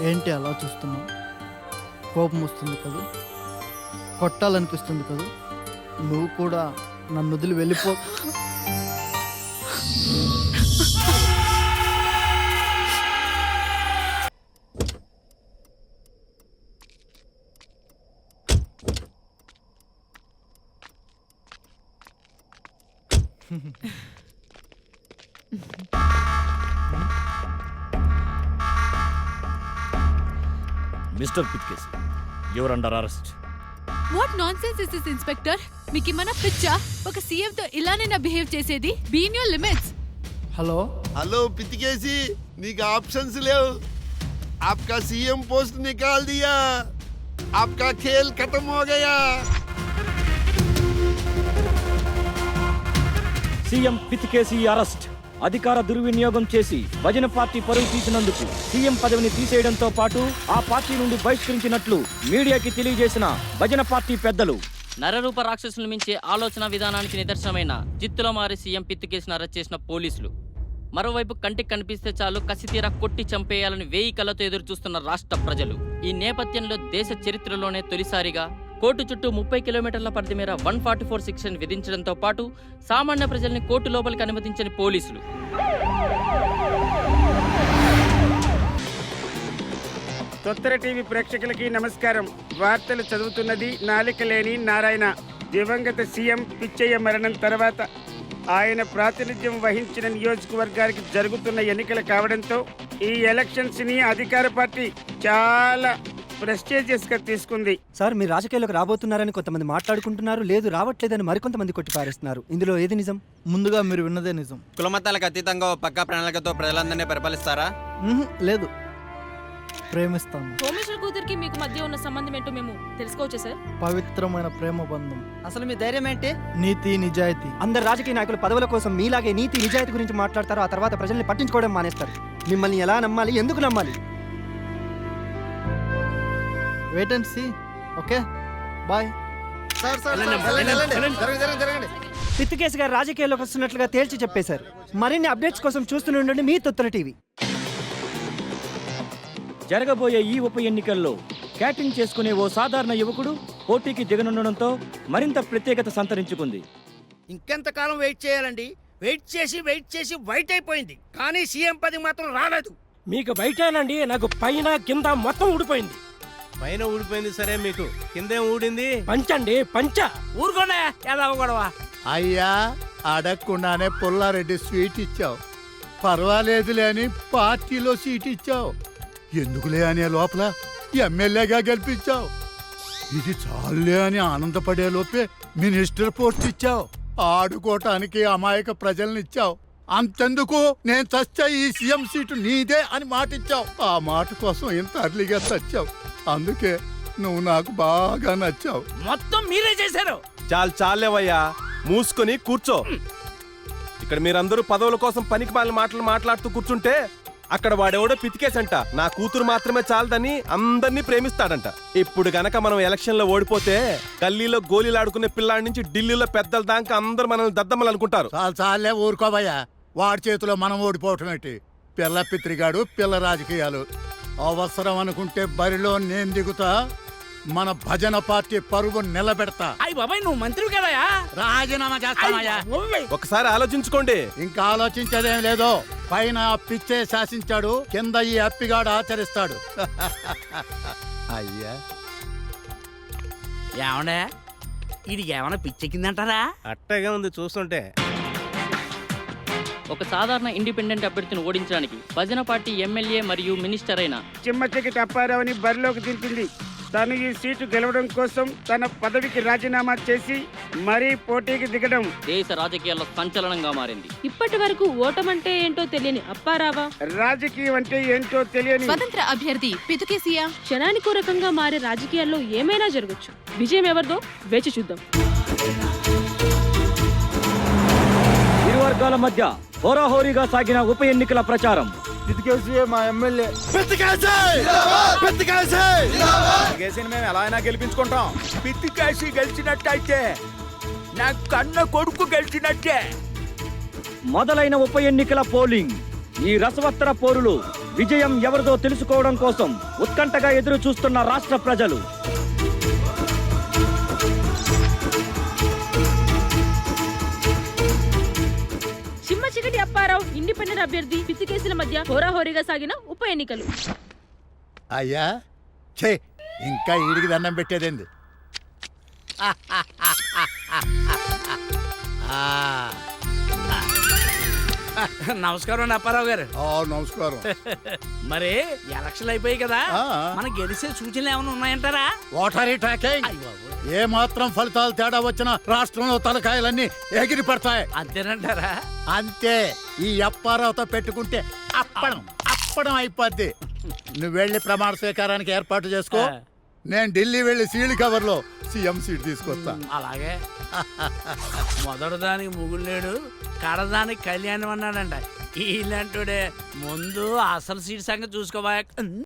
ఏంటి అలా చూస్తున్నావు? కోపం వస్తుంది కదా, కొట్టాలనిపిస్తుంది కదా. నువ్వు కూడా నన్ను వదిలి వెళ్ళిపో. Mister Pitkesi, your under arrest. What nonsense is this inspector? మీకు ఏమన్నా పిచ్చా? ఒక సీఎం తో ఇలానే నా బిహేవ్ చేసేది? Be in your limits. Hello Pitkesi, నీకు ఆప్షన్స్ లేవు. आपका सीएम पोस्ट निकाल दिया, आपका खेल खत्म हो गया. CM Pitkesi arrest. అధికార దుర్వినియోగం చేసి భజన పార్టీ పరువు తీసినందుకు సీఎం పదవిని తీసేయడంతో పాటు ఆ పార్టీ నుండి బహిష్కరించినట్లు మీడియాకి తెలియజేసిన భజన పార్టీ పెద్దలు. నరరూప రాక్షసులు మించే ఆలోచన విధానానికి నిదర్శనమైన జిత్తులో మారి సీఎం పిత్తుకేసిని అరెస్ట్ చేసిన పోలీసులు. మరోవైపు కంటికి కనిపిస్తే చాలు కసితీరా కొట్టి చంపేయాలని 1000 కళ్ళతో ఎదురు చూస్తున్న రాష్ట్ర ప్రజలు. ఈ నేపథ్యంలో దేశ చరిత్రలోనే తొలిసారిగా కోర్టు చుట్టూ 30 కిలోమీటర్ల పరిధి మేర 144 సెక్షన్ విధించడంతో పాటు సామాన్య ప్రజల్ని కోర్టు లోపలికి అనుమతించని పోలీసులు. తొత్తర టీవీ ప్రేక్షకులకి నమస్కారం. వార్తలు చదువుతున్నది నాలిక లేని నారాయణ. దివంగత సీఎం పిచ్చయ్య మరణం తర్వాత ఆయన ప్రాతినిధ్యం వహించిన నియోజకవర్గానికి జరుగుతున్న ఎన్నికలు కావడంతో ఈ ఎలక్షన్స్ ని అధికార పార్టీ చాలా ప్రెస్టీజియస్ గా తీసుకుంది. సార్, మీరు రాజకీయాల్లోకి రాబోతున్నారని కొంతమంది మాట్లాడుకుంటున్నారు, లేదు రావట్లేదని మరికొంతమంది కొట్టిపారేస్తున్నారు. ఇందులో ఏది నిజం? ముందుగా మీరు విన్నదే నిజం. కులమతాలకు అతీతంగా పక్కా ప్రణాళికతో ప్రజలందరినీ పరిపాలిస్తారా? లేదు, ప్రేమిస్తాను. సోమేశ్వర కూతురికి మీకు మధ్య ఉన్న సంబంధం ఏంటో మేము తెలుసుకోవచ్చా సార్? పవిత్రమైన ప్రేమ బంధం. అసలు మీ ధైర్యం ఏంటి? నీతి నిజాయితీ. అందరు రాజకీయ నాయకులు పదవుల కోసం మీలాగే నీతి నిజాయితీ గురించి మాట్లాడతారు, ఆ తర్వాత ప్రజల్ని పట్టించుకోవడం మానేస్తారు. మిమ్మల్ని ఎలా నమ్మాలి, ఎందుకు నమ్మాలి? Wait and see. Okay, bye. Pittukesi గారు రాజకీయాల్లోకి వస్తున్నట్లుగా తేల్చి చెప్పేశారు. మరిన్ని అప్డేట్స్ కోసం చూస్తూనే ఉండండి మీ తొత్తర టీవీ. జరగబోయే ఈ ఉప ఎన్నికల్లో క్యాటింగ్ చేసుకునే ఓ సాధారణ యువకుడు పోటీకి దిగనుండడంతో మరింత ప్రత్యేకత సంతరించుకుంది. ఇంకెంతకాలం వెయిట్ చేయాలండి? వెయిట్ చేసి వైట్ అయిపోయింది, కానీ సీఎం పది మాత్రం రాలేదు. మీకు బయటేనండి, నాకు పైన కింద మొత్తం ఊడిపోయింది. పైన ఊడిపోయింది సరే, మీకు కిందేం ఊడింది? పంచండి పంచ. ఊరుకోండి, ఎలా గొడవ. అయ్యా, అడగకుండానే పుల్లారెడ్డి స్వీట్ ఇచ్చావు. పర్వాలేదులే అని పార్టీలో సీట్ ఇచ్చావు. ఎందుకులే అనే లోపల ఎమ్మెల్యేగా గెలిపించావు. ఇది చాలులే అని ఆనందపడే లోపే మినిస్టర్ పోస్ట్ ఇచ్చావు. ఆడుకోవటానికి అమాయక ప్రజల్నిచ్చావు. అంతెందుకు, నేను చచ్చా ఈ సీఎం సీటు నీదే అని మాట ఇచ్చావు. ఆ మాట కోసం ఇంత అర్లీగా చచ్చావు. అందుకే నువ్వు నాకు బాగా నచ్చావు. మొత్తం మీరే చేశారు. చాలేవయ్యా, మూసుకొని కూర్చో. ఇక్కడ మీరందరూ పదవుల కోసం పనికి మాలిన మాటలు మాట్లాడుతూ కూర్చుంటే అక్కడ వాడెవడో పితికేసంట నా కూతురు మాత్రమే చాలదని అందరినీ ప్రేమిస్తాడంట. ఇప్పుడు గనక మనం ఎలక్షన్ లో ఓడిపోతే గల్లీలో గోళీలాడుకునే పిల్లాడి నుంచి ఢిల్లీలో పెద్దల దాకా అందరూ మనల్ని దద్దమ్మలు అనుకుంటారు. చాలే ఊరుకోబయ్యా, వాడి చేతిలో మనం ఓడిపోవటం ఏంటి? పిల్ల పిత్రిగాడు, పిల్ల రాజకీయాలు. అవసరం అనుకుంటే బరిలో నేను దిగుతా. మన భజన పార్టీ పరువు నిలబెడతా. అయ్య బాబాయ్, నువ్వు మంత్రి కదయా? రాజీనామా చేస్తామయ్యా. ఒకసారి ఆలోచించుకోండి. ఇంకా ఆలోచించేదేం లేదు. పైన పిచ్చే శాసించాడు, కింద ఈ అప్పిగాడు ఆచరిస్తాడు. అయ్యా, ఏమన్నా ఇది ఏమన్నా పిచ్చెక్కిందంటారా? అట్టగా ఉంది చూస్తుంటే. ఒక సాధారణ ఇండిపెండెంట్ అభ్యర్థిని ఓడించడానికి భజన పార్టీ ఎమ్మెల్యే మరియు మినిస్టర్ అయిన చిమ్మచెక్కి టప్పారావుని బరిలోకి దింపింది. తను ఈ సీటు గెలవడం కోసం తన పదవికి రాజీనామా చేసి మరీ పోటీకి దిగడం దేశ రాజకీయాల్లో సంచలనంగా మారింది. ఇప్పటి వరకు ఓటమంటే ఏంటో తెలియని అప్పారావా రాజకీయం అంటే ఏంటో తెలియని స్వతంత్ర అభ్యర్థి పితుకేసియా క్షణానికి రకంగా మారే రాజకీయాల్లో ఏమైనా జరగచ్చు. విజయం ఎవరిదో వేచి చూద్దాం. ఇరు వర్గాల మధ్య హోరాహోరీగా సాగిన ఉప ఎన్నికల ప్రచారం. మా ఎమ్మెల్యే మేము ఎలా అయినా గెలిపించుకుంటాం. పిత్తికేసి గెలిచినట్టయితే నా కన్న కొడుకు గెలిచినట్టే. మొదలైన ఉప ఎన్నికల పోలింగ్. ఈ రసవత్తర పోరులు విజయం ఎవరిదో తెలుసుకోవడం కోసం ఉత్కంఠగా ఎదురు చూస్తున్న రాష్ట్ర ప్రజలు. చిమ్మ చికటి అప్పారావు ఇండిపెండెంట్ అభ్యర్థి పిచ్చికేసుల మధ్య హోరాహోరీగా సాగిన ఉప ఎన్నికలు. అయ్యా ఛే ఇంకా ఈడికి దండం పెట్టేదేంది నమస్కారం అండి అప్పారావు గారు. నమస్కారం మరి ఎలక్షన్లు అయిపోయాయి కదా, ఆ. మనం గెలిచే సూచనలు ఏమైనా ఉన్నాయంటారా? వాటరీ ట్రాకింగ్ ఏ మాత్రం ఫలితాలు తేడా వచ్చినా రాష్ట్రంలో తలకాయలన్నీ ఎగిరి పడతాయి. అంతేనంటారా? అంతే. ఈ అప్పారావుతో పెట్టుకుంటే అప్పడం అయిపోద్ది. నువ్వు వెళ్ళి ప్రమాణ స్వీకారానికి ఏర్పాటు చేసుకో. నేను ఢిల్లీ వెళ్ళి సీల్ కవర్ లో సీఎం సీట్ తీసుకొస్తా. అలాగే. మొదటి దానికి ముగుళ్ళేడు, కడదానికి కళ్యాణం అన్నాడంట. ఇలాంటి ముందు అసలు సీట్ సంగతి చూసుకోబోయా.